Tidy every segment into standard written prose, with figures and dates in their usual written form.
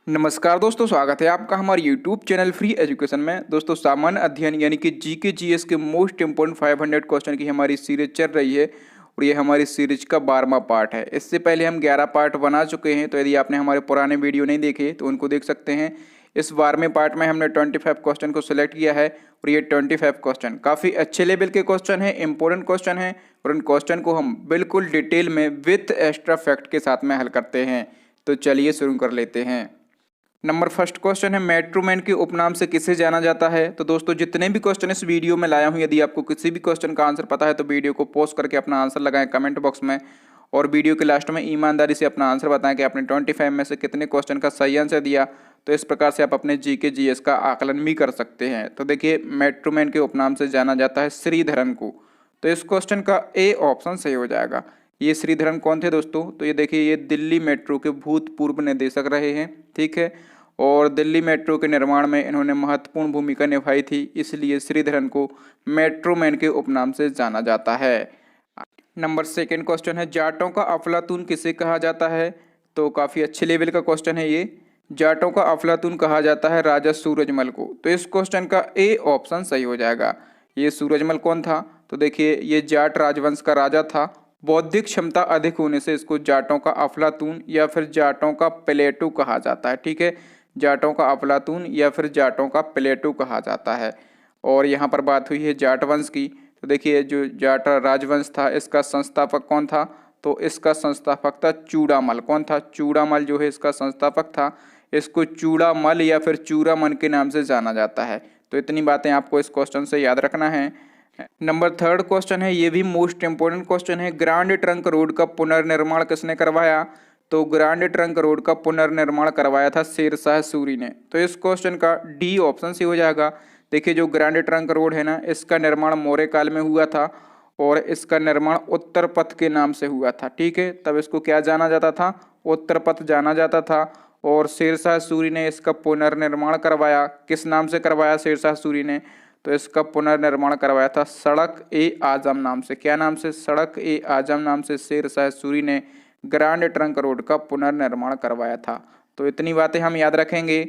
नमस्कार दोस्तों, स्वागत है आपका हमारे यूट्यूब चैनल फ्री एजुकेशन में। दोस्तों, सामान्य अध्ययन यानी कि जीके जीएस के मोस्ट इंपोर्टेंट 500 क्वेश्चन की हमारी सीरीज चल रही है और ये हमारी सीरीज का 12वां पार्ट है। इससे पहले हम 11 पार्ट बना चुके हैं, तो यदि आपने हमारे पुराने वीडियो नहीं देखे तो उनको देख सकते हैं। इस 12वें पार्ट में हमने 25 क्वेश्चन को सिलेक्ट किया है और ये 25 क्वेश्चन काफ़ी अच्छे लेवल के क्वेश्चन हैं, इंपॉर्टेंट क्वेश्चन हैं और इन क्वेश्चन को हम बिल्कुल डिटेल में विथ एक्स्ट्रा फैक्ट के साथ में हल करते हैं। तो चलिए शुरू कर लेते हैं। नंबर फर्स्ट क्वेश्चन है, मेट्रो मैन के उपनाम से किसे जाना जाता है। तो दोस्तों, जितने भी क्वेश्चन इस वीडियो में लाया हूं, यदि आपको किसी भी क्वेश्चन का आंसर पता है तो वीडियो को पॉज करके अपना आंसर लगाएं कमेंट बॉक्स में और वीडियो के लास्ट में ईमानदारी से अपना आंसर बताएं कि आपने 25 में से कितने क्वेश्चन का सही आंसर दिया। तो इस प्रकार से आप अपने जीके जीएस का आकलन भी कर सकते हैं। तो देखिए, मेट्रो मैन के उपनाम से जाना जाता है श्रीधरन को। तो इस क्वेश्चन का ए ऑप्शन सही हो जाएगा। ये श्रीधरन कौन थे दोस्तों? तो ये देखिए, ये दिल्ली मेट्रो के भूतपूर्व निदेशक रहे हैं, ठीक है। और दिल्ली मेट्रो के निर्माण में इन्होंने महत्वपूर्ण भूमिका निभाई थी, इसलिए श्रीधरन को मेट्रो मैन के उपनाम से जाना जाता है। नंबर सेकंड क्वेश्चन है, जाटों का अफलातून किसे कहा जाता है। तो काफ़ी अच्छे लेवल का क्वेश्चन है ये। जाटों का अफलातून कहा जाता है राजा सूरजमल को। तो इस क्वेश्चन का ए ऑप्शन सही हो जाएगा। ये सूरजमल कौन था? तो देखिए, ये जाट राजवंश का राजा था। बौद्धिक क्षमता अधिक होने से इसको जाटों का अफलातून या फिर जाटों का प्लेटू कहा जाता है, ठीक है। जाटों का अफलातून या फिर जाटों का प्लेटू कहा जाता है। और यहाँ पर बात हुई है जाट वंश की। तो देखिए, जो जाट राजवंश था इसका संस्थापक कौन था? तो इसका संस्थापक था चूड़ामल। कौन था? चूड़ामल जो है इसका संस्थापक था। इसको चूड़ामल या फिर चूड़ामन के नाम से जाना जाता है। तो इतनी बातें आपको इस क्वेश्चन से याद रखना है। नंबर थर्ड क्वेश्चन है, ये भी मोस्ट इंपोर्टेंट क्वेश्चन है, ग्रांड ट्रंक रोड का पुनर्निर्माण किसने करवाया। तो ग्रांड ट्रंक रोड का पुनर्निर्माण करवाया था शेरशाह सूरी ने। तो इस क्वेश्चन का डी ऑप्शन से हो जाएगा। देखिए, जो ग्रांड ट्रंक रोड है ना, इसका निर्माण मौर्य काल में हुआ था और इसका निर्माण उत्तर पथ के नाम से हुआ था, ठीक है। तब इसको क्या जाना जाता था? उत्तर पथ जाना जाता था। और शेरशाह सूरी ने इसका पुनर्निर्माण करवाया। किस नाम से करवाया शेरशाह सूरी ने? तो इसका पुनर्निर्माण करवाया था सड़क ए आजम नाम से। क्या नाम से? सड़क ए आजम नाम से शेरशाह सूरी ने ग्रांड ट्रंक रोड का पुनर्निर्माण करवाया था। तो इतनी बातें हम याद रखेंगे।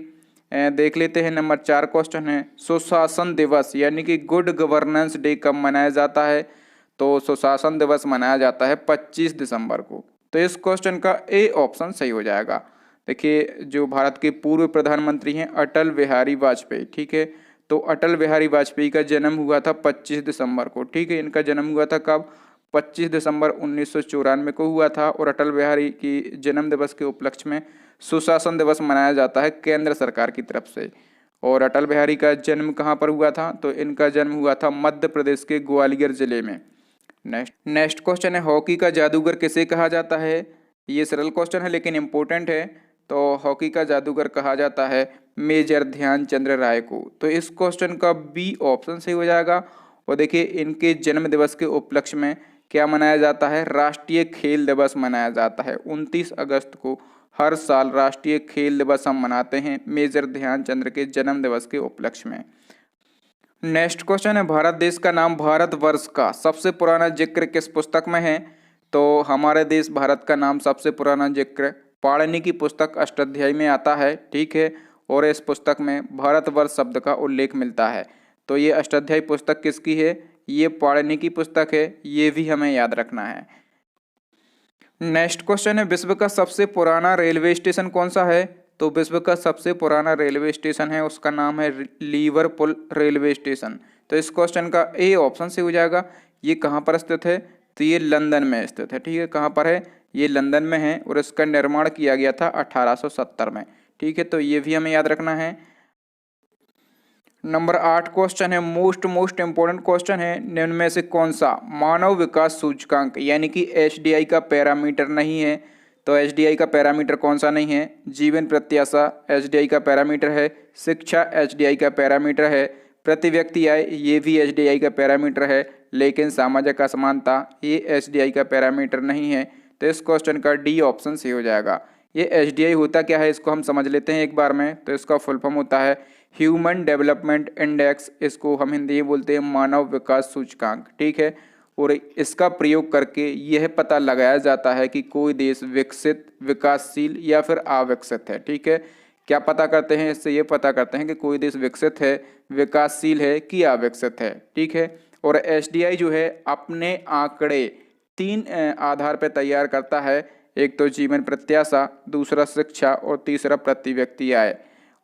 देख लेते हैं। नंबर 4 क्वेश्चन है, सुशासन दिवस यानी कि गुड गवर्नेंस डे कब मनाया जाता है। तो सुशासन दिवस मनाया जाता है 25 दिसंबर को। तो इस क्वेश्चन का ए ऑप्शन सही हो जाएगा। देखिए, जो भारत के पूर्व प्रधानमंत्री हैं अटल बिहारी वाजपेयी, ठीक है। तो अटल बिहारी वाजपेयी का जन्म हुआ था 25 दिसंबर को, ठीक है। इनका जन्म हुआ था कब? 25 दिसंबर 1994 को हुआ था। और अटल बिहारी की जन्म दिवस के उपलक्ष्य में सुशासन दिवस मनाया जाता है केंद्र सरकार की तरफ से। और अटल बिहारी का जन्म कहाँ पर हुआ था? तो इनका जन्म हुआ था मध्य प्रदेश के ग्वालियर जिले में। नेक्स्ट क्वेश्चन है, हॉकी का जादूगर किसे कहा जाता है। ये सरल क्वेश्चन है लेकिन इम्पोर्टेंट है। तो हॉकी का जादूगर कहा जाता है मेजर ध्यानचंद राय को। तो इस क्वेश्चन का बी ऑप्शन सही हो जाएगा। और देखिए, इनके जन्म दिवस के उपलक्ष्य में क्या मनाया जाता है? राष्ट्रीय खेल दिवस मनाया जाता है 29 अगस्त को। हर साल राष्ट्रीय खेल दिवस हम मनाते हैं मेजर ध्यानचंद के जन्म दिवस के उपलक्ष्य में। नेक्स्ट क्वेश्चन है, भारत देश का नाम भारतवर्ष का सबसे पुराना जिक्र किस पुस्तक में है। तो हमारे देश भारत का नाम सबसे पुराना जिक्र पाणिनि की पुस्तक अष्टाध्यायी में आता है, ठीक है। और इस पुस्तक में भारतवर्ष शब्द का उल्लेख मिलता है। तो ये अष्टाध्यायी पुस्तक किसकी है? ये पाणिनि की पुस्तक है। ये भी हमें याद रखना है। नेक्स्ट क्वेश्चन है, विश्व का सबसे पुराना रेलवे स्टेशन कौन सा है। तो विश्व का सबसे पुराना रेलवे स्टेशन है, उसका नाम है लीवरपूल रेलवे स्टेशन। तो इस क्वेश्चन का ए ऑप्शन से हो जाएगा। ये कहाँ पर स्थित है? तो ये लंदन में स्थित है, ठीक है। कहाँ पर है? ये लंदन में है और इसका निर्माण किया गया था 1870 में, ठीक है। तो ये भी हमें याद रखना है। नंबर 8 क्वेश्चन है, मोस्ट इंपोर्टेंट क्वेश्चन है, निम्न में से कौन सा मानव विकास सूचकांक यानी कि एचडीआई का पैरामीटर नहीं है। तो एचडीआई का पैरामीटर कौन सा नहीं है? जीवन प्रत्याशा एचडीआई का पैरामीटर है, शिक्षा एचडीआई का पैरामीटर है, प्रति व्यक्ति आय ये भी एचडीआई का पैरामीटर है, लेकिन सामाजिक असमानता ये एचडीआई का पैरामीटर नहीं है। तो इस क्वेश्चन का डी ऑप्शन सही हो जाएगा। ये एचडीआई होता क्या है, इसको हम समझ लेते हैं एक बार में। तो इसका फुल फॉर्म होता है ह्यूमन डेवलपमेंट इंडेक्स। इसको हम हिंदी में बोलते हैं मानव विकास सूचकांक, ठीक है। और इसका प्रयोग करके यह पता लगाया जाता है कि कोई देश विकसित, विकासशील या फिर अविकसित है, ठीक है। क्या पता करते हैं? इससे ये पता करते हैं कि कोई देश विकसित है, विकासशील है कि अविकसित है, ठीक है। और एसडीआई जो है अपने आंकड़े 3 आधार पर तैयार करता है। एक तो जीवन प्रत्याशा, दूसरा शिक्षा और तीसरा प्रति व्यक्ति आय।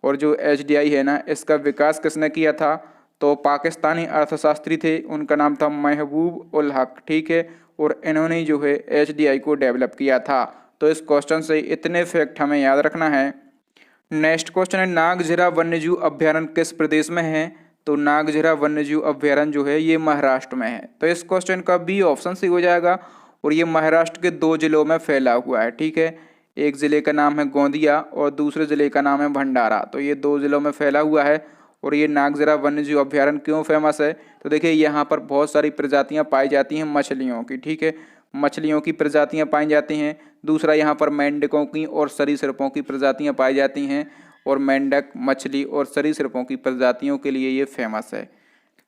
और जो एसडीआई है ना, इसका विकास किसने किया था? तो पाकिस्तानी अर्थशास्त्री थे, उनका नाम था महबूब उल हक, ठीक है। और इन्होंने जो है एसडीआई को डेवलप किया था। तो इस क्वेश्चन से इतने फैक्ट हमें याद रखना है। नेक्स्ट क्वेश्चन है, नागझिरा वन्यजीव अभ्यारण्य किस प्रदेश में है? तो नागझिरा वन्यजीव अभ्यारण्य जो है ये महाराष्ट्र में है। तो इस क्वेश्चन का बी ऑप्शन सही हो जाएगा। और ये महाराष्ट्र के 2 जिलों में फैला हुआ है, ठीक है। एक ज़िले का नाम है गोंदिया और दूसरे ज़िले का नाम है भंडारा। तो ये 2 जिलों में फैला हुआ है। और ये नागझिरा वन्यजीव अभ्यारण्य क्यों फेमस है? तो देखिए यहाँ पर बहुत सारी प्रजातियाँ पाई जाती हैं मछलियों की, ठीक है। मछलियों की प्रजातियाँ पाई जाती हैं। दूसरा यहाँ पर मेंढकों की और सरीसृपों की प्रजातियाँ पाई जाती हैं। और मेंढक, मछली और सरीसृपों की प्रजातियों के लिए ये फेमस है।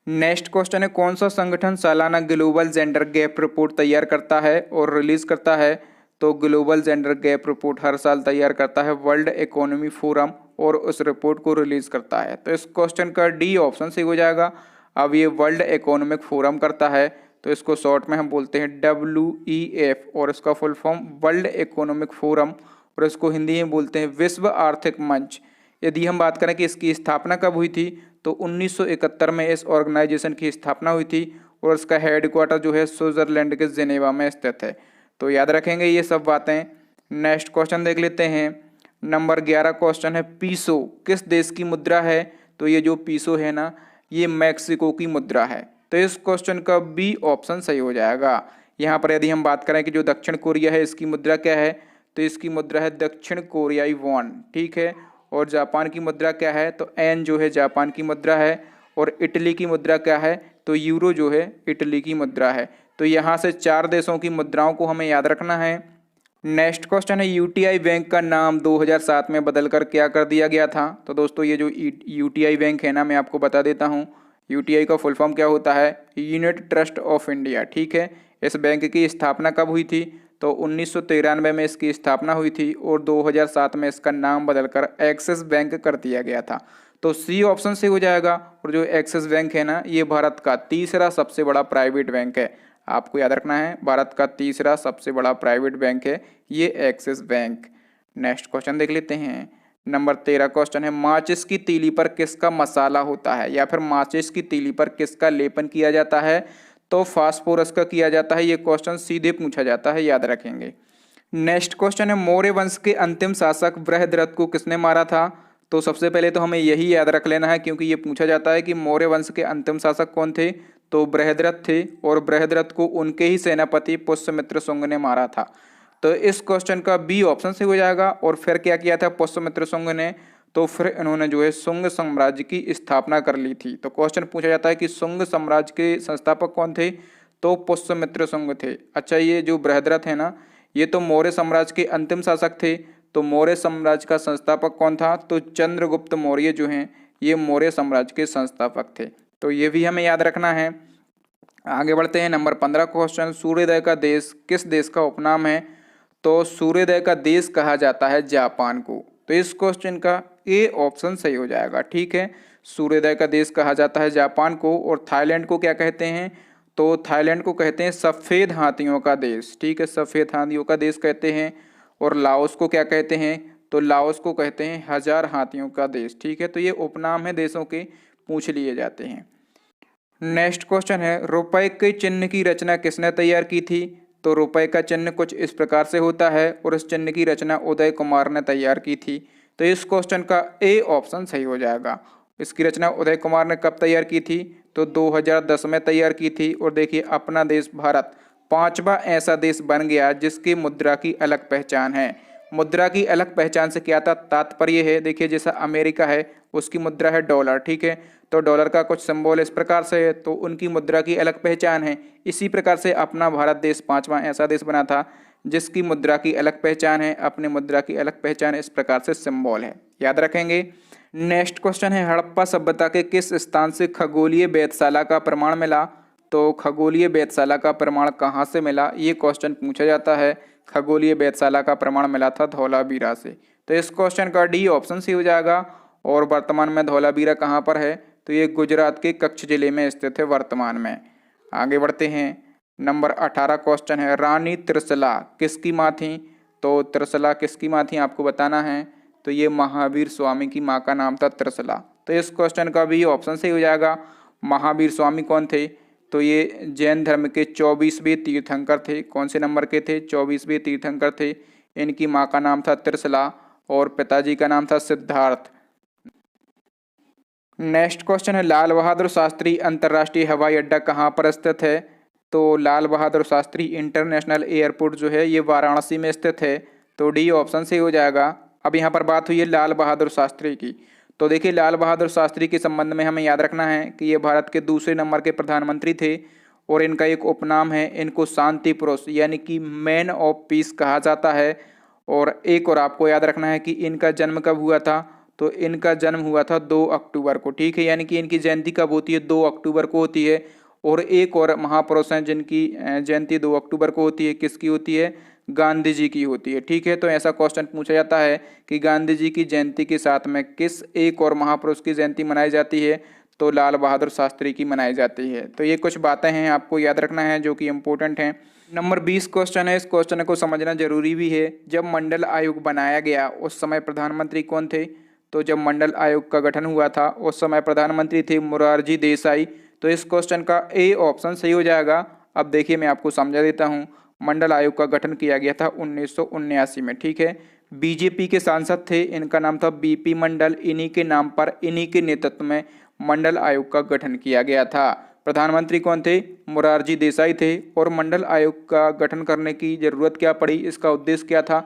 नेक्स्ट क्वेश्चन है, कौन सा संगठन सालाना ग्लोबल जेंडर गैप रिपोर्ट तैयार करता है और रिलीज करता है? तो ग्लोबल जेंडर गैप रिपोर्ट हर साल तैयार करता है वर्ल्ड इकोनॉमी फोरम और उस रिपोर्ट को रिलीज करता है। तो इस क्वेश्चन का डी ऑप्शन सही हो जाएगा। अब ये वर्ल्ड इकोनॉमिक फोरम करता है, तो इसको शॉर्ट में हम बोलते हैं WEF और इसका full form world economic forum, और इसको हिंदी में बोलते हैं विश्व आर्थिक मंच। यदि हम बात करें कि इसकी स्थापना कब हुई थी, तो 1971 में इस ऑर्गेनाइजेशन की स्थापना हुई थी। और इसका हेडक्वार्टर जो है स्विट्जरलैंड के जिनेवा में स्थित है। तो याद रखेंगे ये सब बातें। नेक्स्ट क्वेश्चन देख लेते हैं। नंबर 11 क्वेश्चन है, पीसो किस देश की मुद्रा है? तो ये जो पीसो है ना, ये मैक्सिको की मुद्रा है। तो इस क्वेश्चन का बी ऑप्शन सही हो जाएगा। यहाँ पर यदि हम बात करें कि जो दक्षिण कोरिया है इसकी मुद्रा क्या है, तो इसकी मुद्रा है दक्षिण कोरियाई वॉन, ठीक है। और जापान की मुद्रा क्या है? तो एन जो है जापान की मुद्रा है। और इटली की मुद्रा क्या है? तो यूरो जो है इटली की मुद्रा है। तो यहाँ से 4 देशों की मुद्राओं को हमें याद रखना है। नेक्स्ट क्वेश्चन है, यूटीआई बैंक का नाम 2007 में बदलकर क्या कर दिया गया था? तो दोस्तों ये जो यूटीआई बैंक है ना, मैं आपको बता देता हूँ। यूटीआई का फुल फॉर्म क्या होता है? यूनिट ट्रस्ट ऑफ इंडिया, ठीक है। इस बैंक की स्थापना कब हुई थी? तो 1993 में इसकी स्थापना हुई थी और 2007 में इसका नाम बदलकर एक्सिस बैंक कर दिया गया था। तो सी ऑप्शन से हो जाएगा। और जो एक्सिस बैंक है ना, ये भारत का तीसरा सबसे बड़ा प्राइवेट बैंक है। आपको याद रखना है, भारत का तीसरा सबसे बड़ा प्राइवेट बैंक है ये एक्सिस बैंक। नेक्स्ट क्वेश्चन देख लेते हैं। नंबर 13 क्वेश्चन है, माचिस की तीली पर किसका मसाला होता है, या फिर माचिस की तीली पर किसका लेपन किया जाता है? तो फास्फोरस का किया जाता है। ये क्वेश्चन सीधे पूछा जाता है, याद रखेंगे। नेक्स्ट क्वेश्चन है, मौर्य वंश के अंतिम शासक बृहद्रथ को किसने मारा था? तो सबसे पहले तो हमें यही याद रख लेना है, क्योंकि ये पूछा जाता है कि मौर्य वंश के अंतिम शासक कौन थे। तो बृहद्रथ थे, और बृहद्रथ को उनके ही सेनापति पुष्यमित्र शुंग ने मारा था। तो इस क्वेश्चन का बी ऑप्शन से हो जाएगा। और फिर क्या किया था पुष्यमित्र शुंग ने? तो फिर इन्होंने जो है शुंग साम्राज्य की स्थापना कर ली थी। तो क्वेश्चन पूछा जाता है कि शुंग साम्राज्य के संस्थापक कौन थे? तो पुष्यमित्र शुंग थे। अच्छा, ये जो बृहद्रथ है ना, ये तो मौर्य साम्राज्य के अंतिम शासक थे। तो मौर्य साम्राज्य का संस्थापक कौन था? तो चंद्रगुप्त मौर्य जो हैं ये मौर्य साम्राज्य के संस्थापक थे। तो ये भी हमें याद रखना है। आगे बढ़ते हैं। नंबर 15 क्वेश्चन, सूर्योदय का देश किस देश का उपनाम है? तो सूर्योदय का देश कहा जाता है जापान को। तो इस क्वेश्चन का ए ऑप्शन सही हो जाएगा, ठीक है। सूर्योदय का देश कहा जाता है जापान को। और थाईलैंड को क्या कहते हैं? तो थाईलैंड को कहते हैं सफ़ेद हाथियों का देश, ठीक है, सफ़ेद हाथियों का देश कहते हैं। और लाओस को क्या कहते हैं? तो लाओस को कहते हैं 1000 हाथियों का देश, ठीक है। तो ये उपनाम है देशों के, पूछ लिए जाते हैं। नेक्स्ट क्वेश्चन है, रुपए के चिन्ह की रचना किसने तैयार की थी? तो रुपए का चिन्ह कुछ इस प्रकार से होता है और इस चिन्ह की रचना उदय कुमार ने तैयार की थी। तो इस क्वेश्चन का ए ऑप्शन सही हो जाएगा। इसकी रचना उदय कुमार ने कब तैयार की थी? तो 2010 में तैयार की थी। और देखिए, अपना देश भारत 5वां ऐसा देश बन गया जिसकी मुद्रा की अलग पहचान है। मुद्रा की अलग पहचान से क्या था तात्पर्य है? देखिए, जैसा अमेरिका है उसकी मुद्रा है डॉलर, ठीक है। तो डॉलर का कुछ सिंबल इस प्रकार से है, तो उनकी मुद्रा की अलग पहचान है। इसी प्रकार से अपना भारत देश 5वां ऐसा देश बना था जिसकी मुद्रा की अलग पहचान है। अपने मुद्रा की अलग पहचान इस प्रकार से सिंबल है, याद रखेंगे। नेक्स्ट क्वेश्चन है, हड़प्पा सभ्यता के किस स्थान से खगोलीय वेधशाला का प्रमाण मिला? तो खगोलीय वेधशाला का प्रमाण कहाँ से मिला, ये क्वेश्चन पूछा जाता है। खगोलीय वेधशाला का प्रमाण मिला था धौलावीरा से। तो इस क्वेश्चन का डी ऑप्शन सही हो जाएगा। और वर्तमान में धौलावीरा कहाँ पर है, तो ये गुजरात के कच्छ जिले में स्थित है वर्तमान में। आगे बढ़ते हैं। नंबर 18 क्वेश्चन है, रानी त्रिशला किसकी माँ थी। तो त्रिशला किसकी माँ थी आपको बताना है। तो ये महावीर स्वामी की माँ का नाम था त्रिशला। तो इस क्वेश्चन का भी ऑप्शन सही हो जाएगा। महावीर स्वामी कौन थे, तो ये जैन धर्म के 24वें तीर्थंकर थे। कौन से नंबर के थे, 24वें तीर्थंकर थे। इनकी माँ का नाम था त्रिशला और पिताजी का नाम था सिद्धार्थ। नेक्स्ट क्वेश्चन है, लाल बहादुर शास्त्री अंतर्राष्ट्रीय हवाई अड्डा कहाँ पर स्थित है। तो लाल बहादुर शास्त्री इंटरनेशनल एयरपोर्ट जो है ये वाराणसी में स्थित है। तो डी ऑप्शन से हो जाएगा। अब यहाँ पर बात हुई है लाल बहादुर शास्त्री की। तो देखिए लाल बहादुर शास्त्री के संबंध में हमें याद रखना है कि ये भारत के दूसरे नंबर के प्रधानमंत्री थे और इनका एक उपनाम है, इनको शांति पुरुष यानी कि मैन ऑफ पीस कहा जाता है। और एक और आपको याद रखना है कि इनका जन्म कब हुआ था, तो इनका जन्म हुआ था 2 अक्टूबर को, ठीक है। यानी कि इनकी जयंती कब होती है, 2 अक्टूबर को होती है। और एक और महापुरुष हैं जिनकी जयंती 2 अक्टूबर को होती है, किसकी होती है, गांधी जी की होती है, ठीक है। तो ऐसा क्वेश्चन पूछा जाता है कि गांधी जी की जयंती के साथ में किस एक और महापुरुष की जयंती मनाई जाती है, तो लाल बहादुर शास्त्री की मनाई जाती है। तो ये कुछ बातें हैं आपको याद रखना है जो कि इम्पोर्टेंट हैं। नंबर 20 क्वेश्चन है, इस क्वेश्चन को समझना जरूरी भी है। जब मंडल आयोग बनाया गया उस समय प्रधानमंत्री कौन थे। तो जब मंडल आयोग का गठन हुआ था उस समय प्रधानमंत्री थे मोरारजी देसाई। तो इस क्वेश्चन का ए ऑप्शन सही हो जाएगा। अब देखिए मैं आपको समझा देता हूँ। मंडल आयोग का गठन किया गया था 1979 में, ठीक है। बीजेपी के सांसद थे, इनका नाम था बीपी मंडल। इन्हीं के नाम पर, इन्हीं के नेतृत्व में मंडल आयोग का गठन किया गया था। प्रधानमंत्री कौन थे, मोरारजी देसाई थे। और मंडल आयोग का गठन करने की जरूरत क्या पड़ी, इसका उद्देश्य क्या था।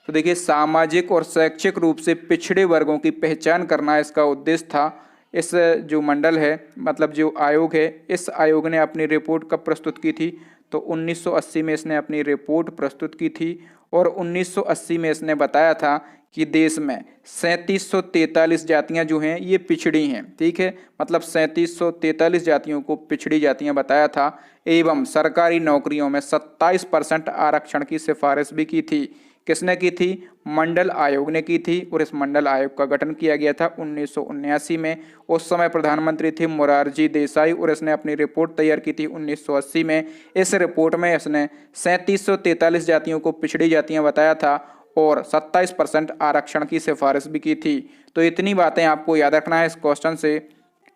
तो देखिए सामाजिक और शैक्षिक रूप से पिछड़े वर्गों की पहचान करना इसका उद्देश्य था। इस जो मंडल है, मतलब जो आयोग है, इस आयोग ने अपनी रिपोर्ट कब प्रस्तुत की थी, तो 1980 में इसने अपनी रिपोर्ट प्रस्तुत की थी। और 1980 में इसने बताया था कि देश में 3743 जातियां जो हैं ये पिछड़ी हैं, ठीक है। मतलब 3743 जातियों को पिछड़ी जातियां बताया था। एवं सरकारी नौकरियों में 27% आरक्षण की सिफारिश भी की थी। किसने की थी, मंडल आयोग ने की थी। और इस मंडल आयोग का गठन किया गया था 1979 में। उस समय प्रधानमंत्री थे मोरारजी देसाई और इसने अपनी रिपोर्ट तैयार की थी 1980 में। इस रिपोर्ट में इसने 3743 जातियों को पिछड़ी जातियां बताया था और 27% आरक्षण की सिफारिश भी की थी। तो इतनी बातें आपको याद रखना है इस क्वेश्चन से।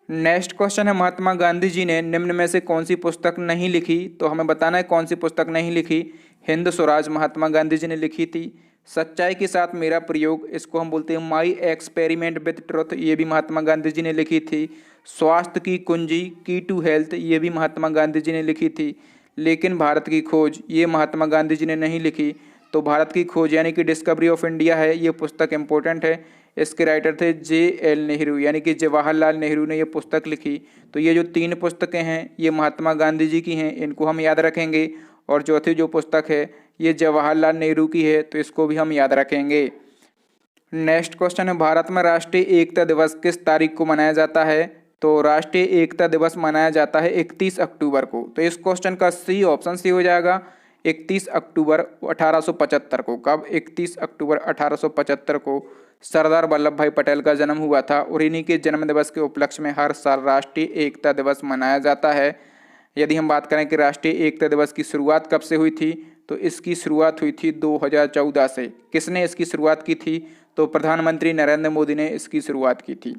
नेक्स्ट क्वेश्चन है, महात्मा गांधी जी ने निम्न में से कौन सी पुस्तक नहीं लिखी। तो हमें बताना है कौन सी पुस्तक नहीं लिखी। हिंद स्वराज महात्मा गांधी जी ने लिखी थी। सच्चाई के साथ मेरा प्रयोग, इसको हम बोलते हैं माई एक्सपेरिमेंट विद ट्रुथ, ये भी महात्मा गांधी जी ने लिखी थी। स्वास्थ्य की कुंजी, की टू हेल्थ, ये भी महात्मा गांधी जी ने लिखी थी। लेकिन भारत की खोज, ये महात्मा गांधी जी ने नहीं लिखी। तो भारत की खोज यानी कि डिस्कवरी ऑफ इंडिया है, ये पुस्तक इंपॉर्टेंट है। इसके राइटर थे JL नेहरू यानी कि जवाहरलाल नेहरू ने ये पुस्तक लिखी। तो ये जो 3 पुस्तकें हैं ये महात्मा गांधी जी की हैं, इनको हम याद रखेंगे। और चौथी जो पुस्तक है ये जवाहरलाल नेहरू की है, तो इसको भी हम याद रखेंगे। नेक्स्ट क्वेश्चन है, भारत में राष्ट्रीय एकता दिवस किस तारीख को मनाया जाता है। तो राष्ट्रीय एकता दिवस मनाया जाता है 31 अक्टूबर को। तो इस क्वेश्चन का सी ऑप्शन सी हो जाएगा। 31 अक्टूबर 1875 को। कब, 31 अक्टूबर 1875 को सरदार वल्लभ भाई पटेल का जन्म हुआ था। और इन्हीं के जन्म दिवस के उपलक्ष्य में हर साल राष्ट्रीय एकता दिवस मनाया जाता है। यदि हम बात करें कि राष्ट्रीय एकता दिवस की शुरुआत कब से हुई थी, तो इसकी शुरुआत हुई थी 2014 से। किसने इसकी शुरुआत की थी, तो प्रधानमंत्री नरेंद्र मोदी ने इसकी शुरुआत की थी।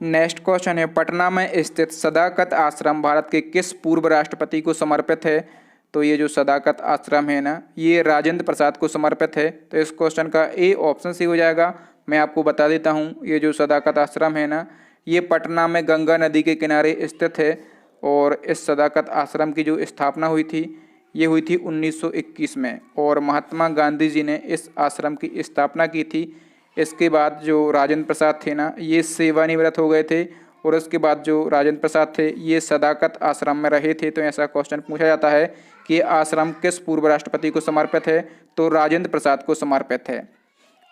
नेक्स्ट क्वेश्चन है, पटना में स्थित सदाकत आश्रम भारत के किस पूर्व राष्ट्रपति को समर्पित है। तो ये जो सदाकत आश्रम है ना, ये राजेंद्र प्रसाद को समर्पित है। तो इस क्वेश्चन का ए ऑप्शन सी हो जाएगा। मैं आपको बता देता हूँ, ये जो सदाकत आश्रम है ना, ये पटना में गंगा नदी के किनारे स्थित है। और इस सदाकत आश्रम की जो स्थापना हुई थी ये हुई थी 1921 में। और महात्मा गांधी जी ने इस आश्रम की स्थापना की थी। इसके बाद जो राजेंद्र प्रसाद थे ना, ये सेवानिवृत्त हो गए थे। और उसके बाद जो राजेंद्र प्रसाद थे ये सदाकत आश्रम में रहे थे। तो ऐसा क्वेश्चन पूछा जाता है कि ये आश्रम किस पूर्व राष्ट्रपति को समर्पित है, तो राजेंद्र प्रसाद को समर्पित है।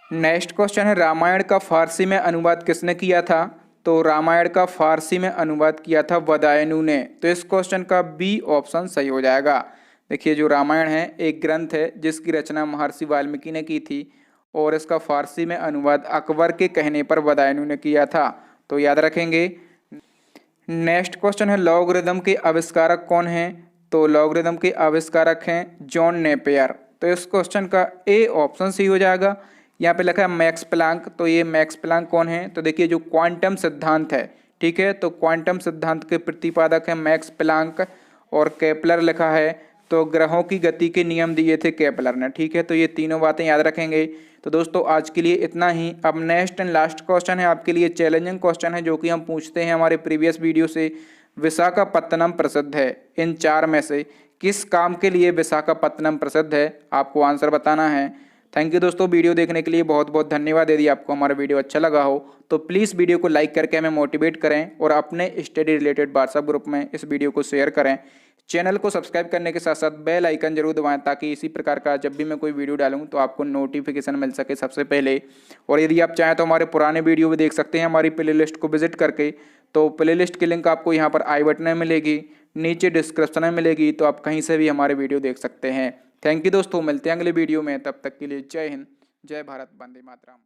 नेक्स्ट क्वेश्चन है, रामायण का फारसी में अनुवाद किसने किया था। तो रामायण का फारसी में अनुवाद किया था बदायूं ने। तो इस क्वेश्चन का बी ऑप्शन सही हो जाएगा। देखिए जो रामायण है एक ग्रंथ है जिसकी रचना महर्षि वाल्मीकि ने की थी। और इसका फारसी में अनुवाद अकबर के कहने पर बदायूं ने किया था। तो याद रखेंगे। नेक्स्ट क्वेश्चन है लॉगरिदम के आविष्कारक कौन हैं? तो लॉगरिदम के आविष्कारक हैं जॉन नेपियर। तो इस क्वेश्चन का ए ऑप्शन सी हो जाएगा। यहाँ पे लिखा है मैक्स प्लैंक, तो ये मैक्स प्लैंक कौन है? तो देखिए जो क्वांटम सिद्धांत है, ठीक है, तो क्वांटम सिद्धांत के प्रतिपादक है मैक्स प्लैंक। और केपलर लिखा है, तो ग्रहों की गति के नियम दिए थे केपलर ने, ठीक है। तो ये तीनों बातें याद रखेंगे। तो दोस्तों आज के लिए इतना ही। अब नेक्स्ट एंड लास्ट क्वेश्चन है आपके लिए, चैलेंजिंग क्वेश्चन है जो कि हम पूछते हैं हमारे प्रीवियस वीडियो से। विशाखापत्तनम प्रसिद्ध है, इन चार में से किस काम के लिए विशाखापत्तनम प्रसिद्ध है? आपको आंसर बताना है। थैंक यू दोस्तों, वीडियो देखने के लिए बहुत बहुत धन्यवाद। यदि आपको हमारा वीडियो अच्छा लगा हो तो प्लीज़ वीडियो को लाइक करके हमें मोटिवेट करें और अपने स्टडी रिलेटेड व्हाट्सएप ग्रुप में इस वीडियो को शेयर करें। चैनल को सब्सक्राइब करने के साथ साथ बेल आइकन जरूर दबाएं ताकि इसी प्रकार का जब भी मैं कोई वीडियो डालूं तो आपको नोटिफिकेशन मिल सके सबसे पहले। और यदि आप चाहें तो हमारे पुराने वीडियो भी देख सकते हैं हमारी प्लेलिस्ट को विजिट करके। तो प्लेलिस्ट की लिंक आपको यहाँ पर आई बटन में मिलेगी, नीचे डिस्क्रिप्शन में मिलेगी, तो आप कहीं से भी हमारे वीडियो देख सकते हैं। थैंक यू दोस्तों, मिलते हैं अगले वीडियो में। तब तक के लिए जय हिंद, जय भारत, वंदे मातरम।